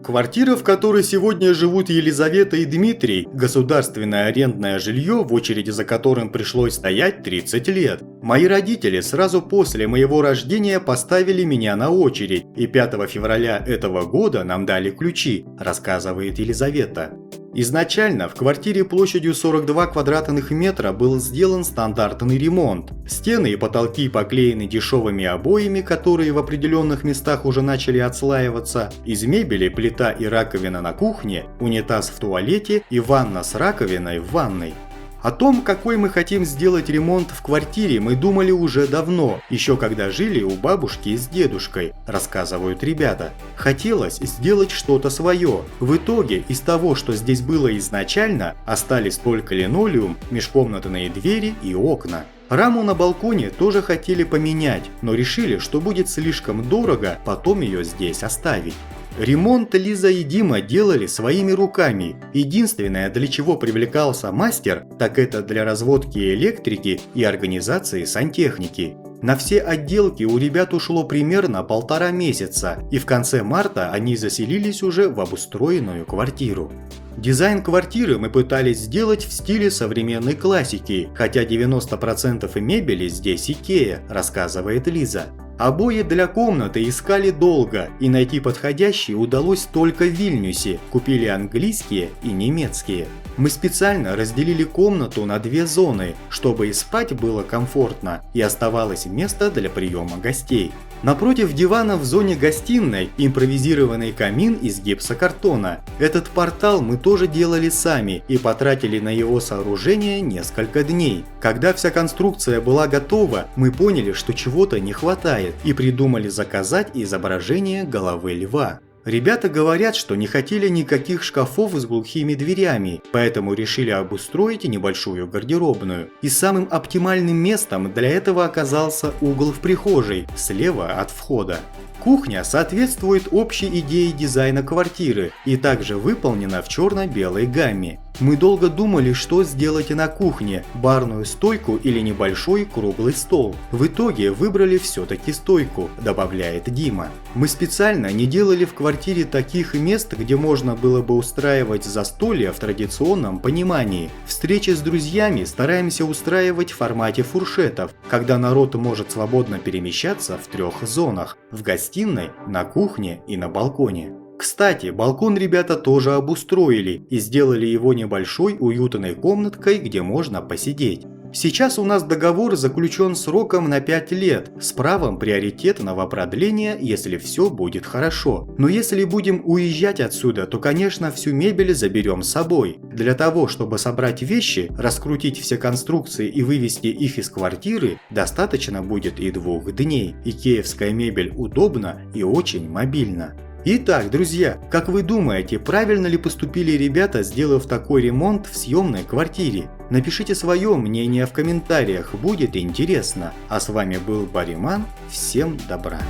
Квартира, в которой сегодня живут Елизавета и Дмитрий, государственное арендное жилье, в очереди за которым пришлось стоять 30 лет. Мои родители сразу после моего рождения поставили меня на очередь, и 5 февраля этого года нам дали ключи, рассказывает Елизавета. Изначально в квартире площадью 42 квадратных метра был сделан стандартный ремонт. Стены и потолки поклеены дешевыми обоями, которые в определенных местах уже начали отслаиваться. Из мебели плита и раковина на кухне, унитаз в туалете и ванна с раковиной в ванной. О том, какой мы хотим сделать ремонт в квартире, мы думали уже давно, еще когда жили у бабушки с дедушкой, рассказывают ребята. Хотелось сделать что-то свое. В итоге из того, что здесь было изначально, остались только линолеум, межкомнатные двери и окна. Раму на балконе тоже хотели поменять, но решили, что будет слишком дорого потом ее здесь оставить. Ремонт Лиза и Дима делали своими руками. Единственное, для чего привлекался мастер, так это для разводки электрики и организации сантехники. На все отделки у ребят ушло примерно 1,5 месяца, и в конце марта они заселились уже в обустроенную квартиру. Дизайн квартиры мы пытались сделать в стиле современной классики, хотя 90% мебели здесь Икея, рассказывает Лиза. Обои для комнаты искали долго, и найти подходящие удалось только в Вильнюсе, купили английские и немецкие. Мы специально разделили комнату на 2 зоны, чтобы и спать было комфортно, и оставалось место для приема гостей. Напротив дивана в зоне гостиной импровизированный камин из гипсокартона. Этот портал мы тоже делали сами и потратили на его сооружение несколько дней. Когда вся конструкция была готова, мы поняли, что чего-то не хватает, и придумали заказать изображение головы льва. Ребята говорят, что не хотели никаких шкафов с глухими дверями, поэтому решили обустроить небольшую гардеробную. И самым оптимальным местом для этого оказался угол в прихожей, слева от входа. Кухня соответствует общей идее дизайна квартиры и также выполнена в черно-белой гамме. Мы долго думали, что сделать на кухне – барную стойку или небольшой круглый стол. В итоге выбрали все-таки стойку, добавляет Дима. Мы специально не делали в квартире таких мест, где можно было бы устраивать застолья в традиционном понимании. Встречи с друзьями стараемся устраивать в формате фуршетов, когда народ может свободно перемещаться в 3 зонах – в гостиной, на кухне и на балконе. Кстати, балкон ребята тоже обустроили и сделали его небольшой уютной комнаткой, где можно посидеть. Сейчас у нас договор заключен сроком на 5 лет, с правом приоритетного продления, если все будет хорошо. Но если будем уезжать отсюда, то, конечно, всю мебель заберем с собой. Для того, чтобы собрать вещи, раскрутить все конструкции и вывести их из квартиры, достаточно будет и 2 дней. Икеевская мебель удобна и очень мобильна. Итак, друзья, как вы думаете, правильно ли поступили ребята, сделав такой ремонт в съемной квартире? Напишите свое мнение в комментариях, будет интересно. А с вами был Бариман, всем добра!